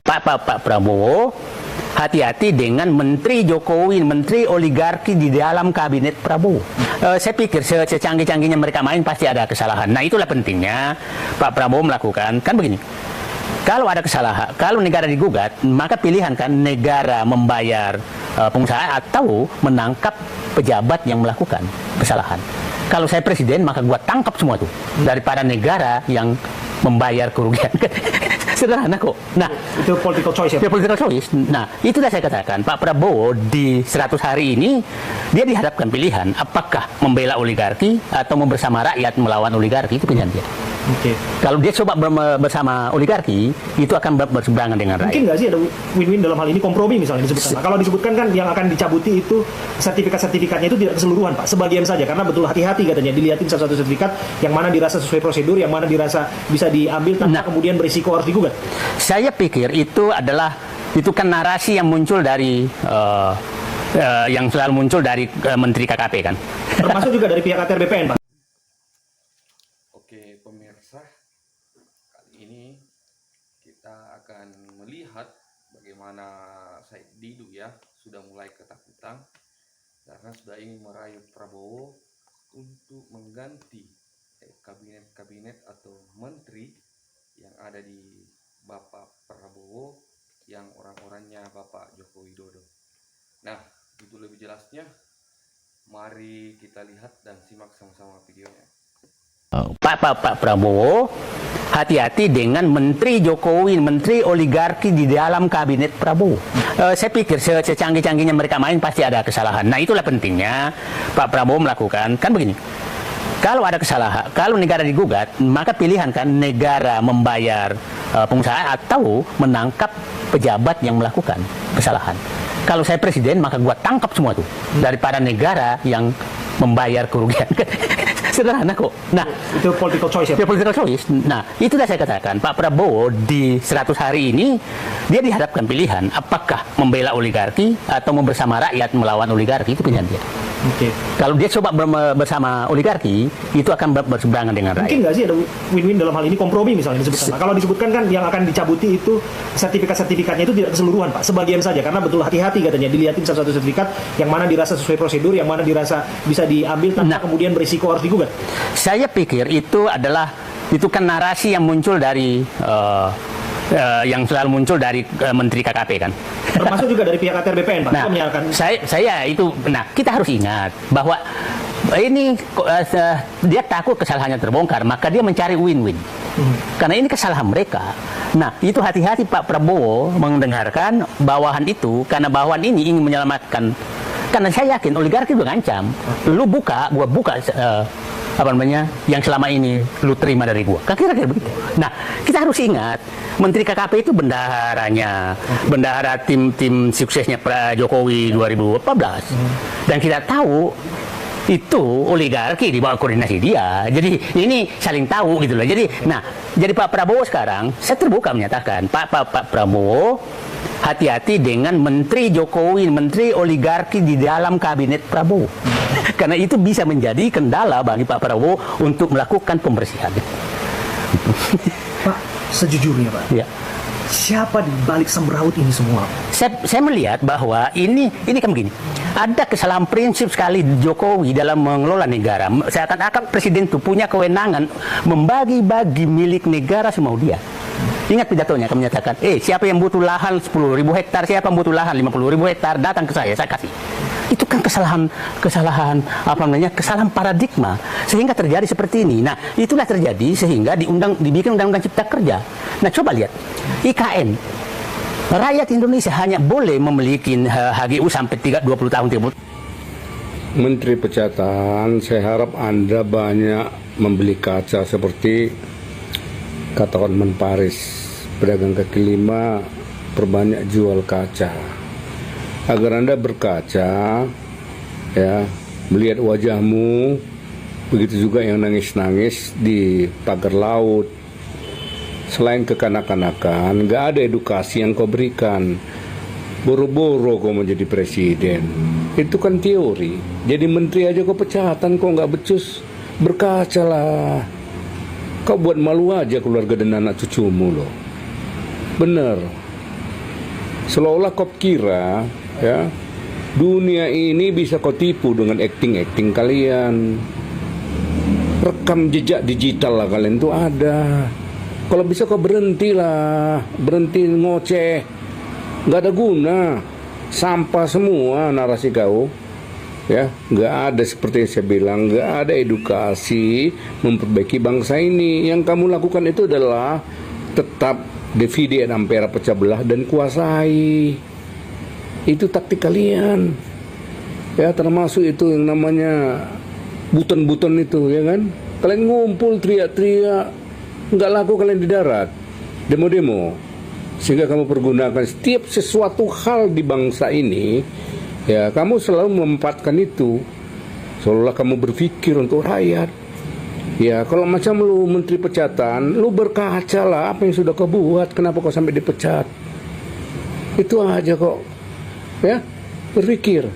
Pak Prabowo, hati-hati dengan Menteri Jokowi, Menteri oligarki di dalam kabinet Prabowo. Saya pikir secanggih-canggihnya mereka main pasti ada kesalahan. Nah, itulah pentingnya Pak Prabowo melakukan. Kan begini, kalau ada kesalahan, kalau negara digugat, maka pilihan kan negara membayar pengusaha atau menangkap pejabat yang melakukan kesalahan. Kalau saya presiden, maka gua tangkap semua tuh daripada negara yang membayar kerugian. Sederhana kok. Nah, itu political choice ya? Political choice. Nah, itulah saya katakan, Pak Prabowo di 100 hari ini, dia dihadapkan pilihan, apakah membela oligarki atau bersama rakyat melawan oligarki, itu pilihan dia. Oke. Kalau dia coba bersama oligarki, itu akan berseberangan dengan rakyat. Mungkin nggak sih ada win-win dalam hal ini, kompromi misalnya disebutkan. Nah, kalau disebutkan kan yang akan dicabuti itu sertifikatnya itu tidak keseluruhan Pak, sebagian saja, karena betul hati-hati katanya, dilihatin satu-satu sertifikat yang mana dirasa sesuai prosedur, yang mana dirasa bisa diambil tanpa kemudian berisiko harus digugat. Saya pikir itu kan narasi yang muncul dari yang selalu muncul dari Menteri KKP kan. Termasuk juga dari pihak ATR BPN Pak. Oke pemirsa, kali ini kita akan melihat bagaimana Said Didu ya sudah mulai ketakutan karena sudah ingin merayu Prabowo untuk mengganti kabinet atau menteri yang ada di Bapak Prabowo yang orang-orangnya Bapak Joko Widodo. Nah, itu lebih jelasnya, mari kita lihat dan simak sama-sama videonya. Pak Prabowo, hati-hati dengan Menteri Jokowi, Menteri oligarki di dalam kabinet Prabowo. Saya pikir secanggih-canggihnya mereka main pasti ada kesalahan. Nah, itulah pentingnya Pak Prabowo melakukan. Kan begini, kalau ada kesalahan, kalau negara digugat, maka pilihan kan negara membayar pengusaha atau menangkap pejabat yang melakukan kesalahan. Kalau saya presiden, maka gua tangkap semua tuh daripada negara yang membayar kerugian. Sederhana kok. Nah, itu political choice ya? Political choice. Nah, itulah saya katakan, Pak Prabowo di 100 hari ini, dia dihadapkan pilihan, apakah membela oligarki atau bersama rakyat melawan oligarki, itu pilihan dia. Oke. Kalau dia coba bersama oligarki, itu akan berseberangan dengan rakyat. Mungkin nggak sih ada win-win dalam hal ini, kompromi misalnya disebutkan. Nah, kalau disebutkan kan yang akan dicabuti itu sertifikatnya itu tidak keseluruhan Pak, sebagian saja, karena betul hati-hati katanya, dilihatin satu-satu sertifikat yang mana dirasa sesuai prosedur, yang mana dirasa bisa diambil tanpa kemudian berisiko harus digugat. Saya pikir itu kan narasi yang muncul dari yang selalu muncul dari Menteri KKP kan. Termasuk juga dari pihak ATR BPN Pak. Nah, kita harus ingat bahwa ini dia takut kesalahannya terbongkar, maka dia mencari win-win. Karena ini kesalahan mereka. Nah, itu hati-hati Pak Prabowo mendengarkan bawahan itu, karena bawahan ini ingin menyelamatkan. Karena saya yakin oligarki itu ngancam. Lu gua buka yang selama ini lu terima dari gua. Kan kira-kira begitu. Nah, kita harus ingat, Menteri KKP itu bendahara tim suksesnya Jokowi 2014. Dan kita tahu itu oligarki di bawah koordinasi dia. Jadi ini saling tahu gitu loh. Jadi Pak Prabowo sekarang, saya terbuka menyatakan, Pak Prabowo, hati-hati dengan Menteri Jokowi, Menteri oligarki di dalam kabinet Prabowo. Karena itu bisa menjadi kendala bagi Pak Prabowo untuk melakukan pembersihan. Pak, sejujurnya Pak, ya, siapa di balik semraut ini semua? Saya melihat bahwa ini kan begini, ada kesalahan prinsip sekali Jokowi dalam mengelola negara. Seakan-akan presiden itu punya kewenangan membagi-bagi milik negara semau dia. Ingat pidatonya, kami menyatakan, siapa yang butuh lahan 10.000 hektar, siapa yang butuh lahan 50.000 hektar, datang ke saya kasih. Itu kan kesalahan paradigma sehingga terjadi seperti ini. Nah, itulah terjadi sehingga dibikin undang-undang Cipta Kerja. Nah, coba lihat IKN. Rakyat Indonesia hanya boleh memiliki HGU sampai 20 tahun. Menteri Pecatan, saya harap Anda banyak membeli kaca seperti kata Hotman Paris, pedagang kaki lima perbanyak jual kaca. Agar Anda berkaca, ya, melihat wajahmu, begitu juga yang nangis-nangis di pagar laut. Selain kekanak-kanakan, nggak ada edukasi yang kau berikan. Boro-boro kau menjadi presiden. Itu kan teori. Jadi menteri aja kau pecatan, kau nggak becus. Berkacalah. Kau buat malu aja keluarga dan anak cucumu loh. Bener. Seolah-olah kau kira ya dunia ini bisa kau tipu dengan acting kalian. Rekam jejak digital lah kalian tuh ada. Kalau bisa kau berhenti ngoceh, nggak ada guna, sampah semua narasi kau. Ya, nggak ada seperti yang saya bilang, nggak ada edukasi memperbaiki bangsa ini. Yang kamu lakukan itu adalah tetap divide et impera, pecah belah dan kuasai. Itu taktik kalian. Ya, termasuk itu yang namanya buton-buton itu, ya kan? Kalian ngumpul teriak-teriak, nggak laku kalian di darat, demo-demo, sehingga kamu pergunakan setiap sesuatu hal di bangsa ini. Ya, kamu selalu memanfaatkan itu, seolah kamu berpikir untuk rakyat. Ya, kalau macam lu menteri pecatan, lu berkaca lah apa yang sudah kau buat, kenapa kau sampai dipecat. Itu aja kok. Ya, berpikir.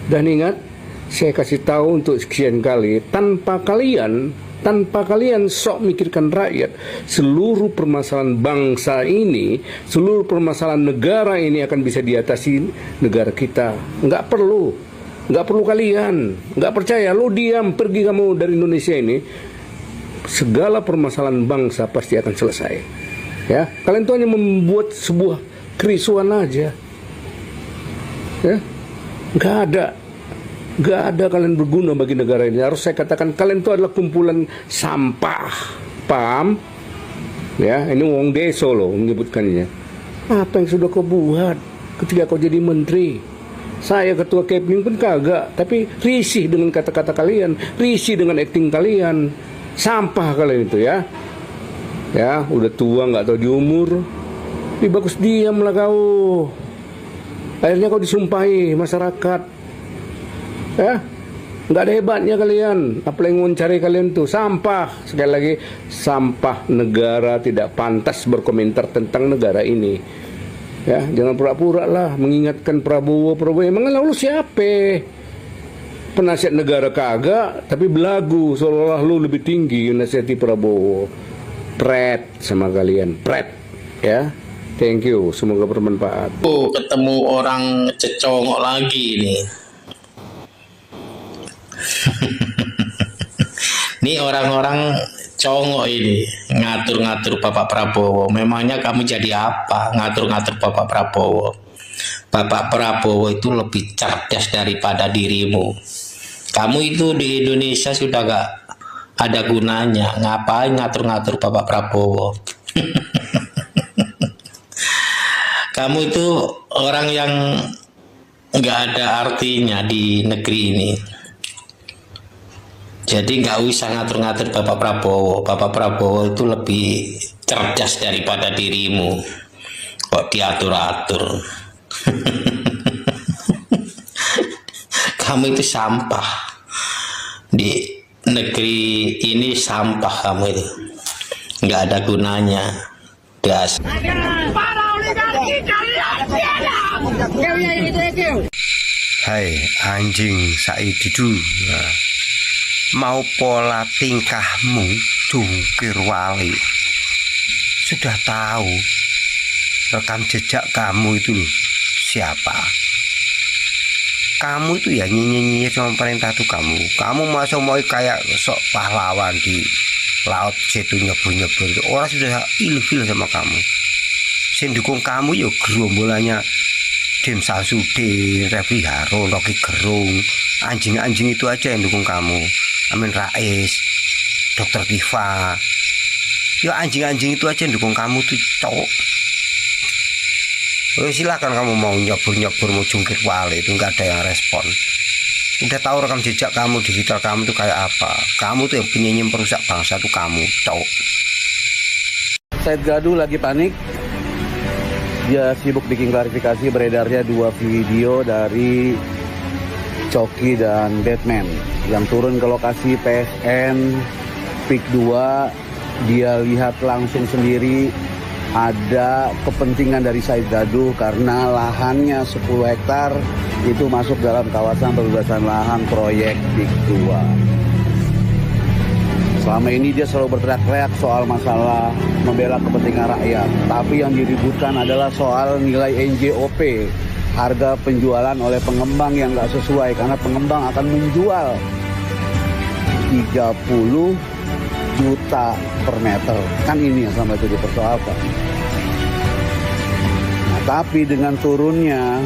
Dan ingat, saya kasih tahu untuk sekian kali, tanpa kalian sok mikirkan rakyat, seluruh permasalahan bangsa ini, seluruh permasalahan negara ini akan bisa diatasi negara kita. Nggak perlu kalian, nggak percaya, lo diam, pergi kamu dari Indonesia ini, segala permasalahan bangsa pasti akan selesai. Ya, kalian tuh hanya membuat sebuah kerisuan aja. Ya, nggak ada kalian berguna bagi negara ini. Harus saya katakan kalian itu adalah kumpulan sampah. Paham? Ya, ini wong deso loh menyebutkannya. Apa yang sudah kau buat ketika kau jadi menteri? Saya ketua Kepling pun kagak, tapi risih dengan kata-kata kalian, risih dengan acting kalian. Sampah kalian itu ya. Ya, udah tua nggak tahu di umur. Lebih bagus diamlah kau. Akhirnya kau disumpahi masyarakat. Ya, nggak ada hebatnya kalian. Apa yang mencari kalian tuh sampah. Sekali lagi, sampah. Negara tidak pantas berkomentar tentang negara ini. Ya, jangan pura-pura lah mengingatkan Prabowo. Emang lu siapa? Penasihat negara kagak, tapi belagu seolah-olah lu lebih tinggi nasihati Prabowo. Pret sama kalian, pret. Ya, thank you. Semoga bermanfaat. Oh, ketemu orang cecongok lagi nih. Ini orang-orang congok ini ngatur-ngatur Bapak Prabowo. Memangnya kamu jadi apa ngatur-ngatur Bapak Prabowo? Bapak Prabowo itu lebih cerdas daripada dirimu. Kamu itu di Indonesia sudah gak ada gunanya. Ngapain ngatur-ngatur Bapak Prabowo? Kamu itu orang yang gak ada artinya di negeri ini. Jadi nggak usah ngatur-ngatur Bapak Prabowo. Bapak Prabowo itu lebih cerdas daripada dirimu. Kok diatur-atur? Kamu itu sampah. Di negeri ini sampah kamu itu. Nggak ada gunanya. Gas. Hai anjing Saididu. Mau pola tingkahmu jungkir wali. Sudah tahu rekam jejak kamu itu loh siapa. Kamu itu ya nyanyi-nyanyi sama perintah tuh kamu. Kamu masuk mau kayak sok pahlawan di laut situ nyebur-nyebur. Orang sudah ilfil sama kamu. Sing dukung kamu ya gerombolannya Dem Samsudin, Refli Harun, Rocky Gerung. Anjing-anjing itu aja yang dukung kamu. Amin Rais, Dr. Tifa. Ya anjing-anjing itu aja yang dukung kamu tuh cowok. Oh, silakan kamu mau nyebur-nyebur, mau jungkir wali, itu nggak ada yang respon. Udah tahu rekam jejak kamu, digital kamu tuh kayak apa. Kamu tuh yang penyanyi perusak bangsa tuh kamu cowok. Said Gaduh lagi panik. Dia sibuk bikin klarifikasi, beredarnya 2 video dari Coki dan Batman yang turun ke lokasi PSN PIK 2. Dia lihat langsung sendiri ada kepentingan dari Said Gaduh karena lahannya 10 hektar itu masuk dalam kawasan pembebasan lahan proyek PIK 2. Selama ini dia selalu berteriak-teriak soal masalah membela kepentingan rakyat. Tapi yang diributkan adalah soal nilai NJOP, harga penjualan oleh pengembang yang nggak sesuai. Karena pengembang akan menjual 30 juta per meter. Kan ini yang sama itu dipersoalkan. Nah, tapi dengan turunnya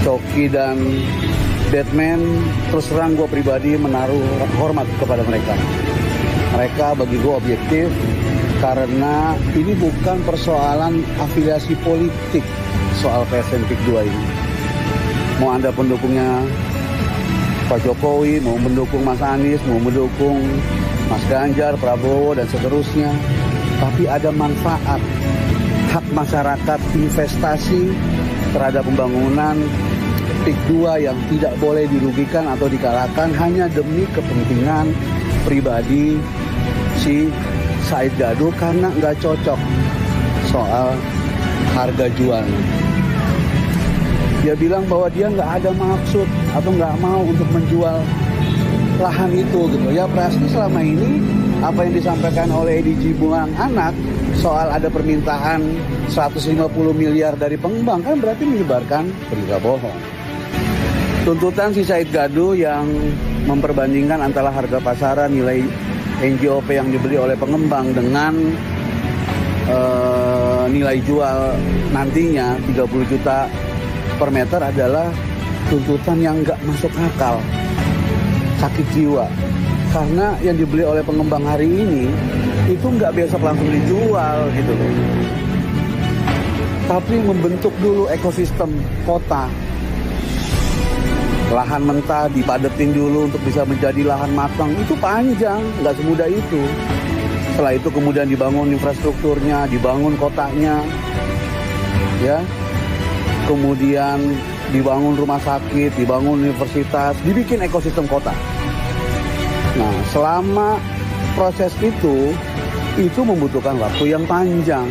Coki dan Batman, terus terang gue pribadi menaruh hormat kepada mereka. Mereka bagi gue objektif karena ini bukan persoalan afiliasi politik soal PSN PIK 2 ini. Mau Anda pendukungnya Pak Jokowi, mau mendukung Mas Anies, mau mendukung Mas Ganjar, Prabowo, dan seterusnya. Tapi ada manfaat hak masyarakat investasi terhadap pembangunan PIK 2 yang tidak boleh dirugikan atau dikalahkan hanya demi kepentingan pribadi si Said Gaduh karena nggak cocok soal harga jual. Dia bilang bahwa dia nggak ada maksud atau nggak mau untuk menjual lahan itu gitu. Ya pasti selama ini apa yang disampaikan oleh EDG Buang Anak soal ada permintaan 150 miliar dari pengembang kan berarti menyebarkan berita bohong. Tuntutan si Said Gaduh yang memperbandingkan antara harga pasaran nilai NJOP yang dibeli oleh pengembang dengan nilai jual nantinya 30 juta per meter adalah tuntutan yang nggak masuk akal, sakit jiwa. Karena yang dibeli oleh pengembang hari ini itu nggak besok langsung dijual gitu loh. Tapi membentuk dulu ekosistem kota. Lahan mentah dipadetin dulu untuk bisa menjadi lahan matang, itu panjang, nggak semudah itu. Setelah itu kemudian dibangun infrastrukturnya, dibangun kotanya, ya, kemudian dibangun rumah sakit, dibangun universitas, dibikin ekosistem kota. Nah, selama proses itu membutuhkan waktu yang panjang.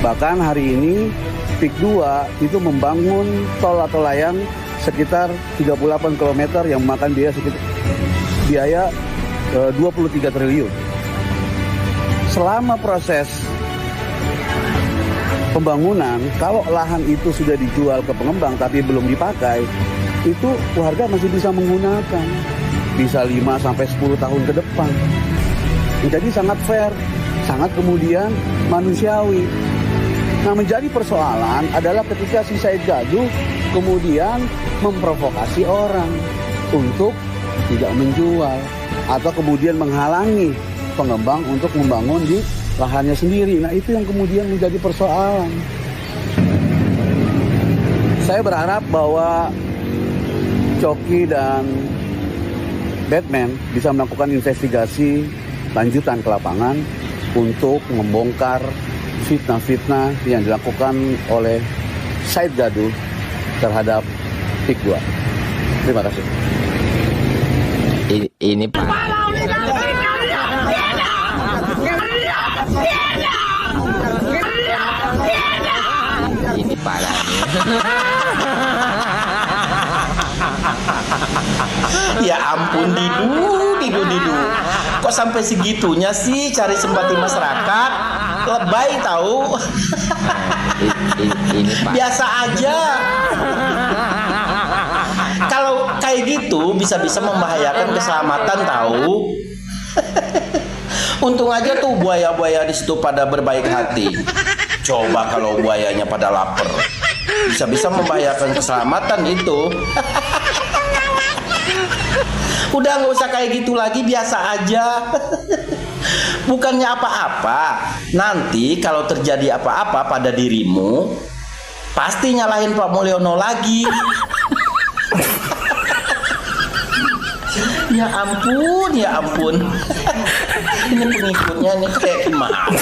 Bahkan hari ini PIK 2 itu membangun tol atau layang sekitar 38 km yang memakan biaya 23 triliun. Selama proses pembangunan, kalau lahan itu sudah dijual ke pengembang tapi belum dipakai, itu warga masih bisa menggunakan. Bisa 5-10 tahun ke depan. Jadi sangat fair, sangat kemudian manusiawi. Nah, menjadi persoalan adalah ketika si Said Gaduh kemudian memprovokasi orang untuk tidak menjual atau kemudian menghalangi pengembang untuk membangun di lahannya sendiri. Nah, itu yang kemudian menjadi persoalan. Saya berharap bahwa Coki dan Batman bisa melakukan investigasi lanjutan ke lapangan untuk membongkar fitnah-fitnah yang dilakukan oleh Said Gaduh terhadap PIK 2. Terima kasih. Ini Pak. Ini parah nih. Ya ampun Didu. Kok sampai segitunya sih cari simpati masyarakat? Lebay tahu. Ini Pak. Biasa aja. Kalau kayak gitu bisa-bisa membahayakan keselamatan tahu. Untung aja tuh buaya-buaya di situ pada berbaik hati. Coba kalau buayanya pada lapar, bisa-bisa membahayakan keselamatan itu. Udah nggak usah kayak gitu lagi, biasa aja. Bukannya apa-apa. Nanti kalau terjadi apa-apa pada dirimu, pasti nyalahin Pak Mulyono lagi. Ya ampun. Ini pengikutnya nih kayak gimana?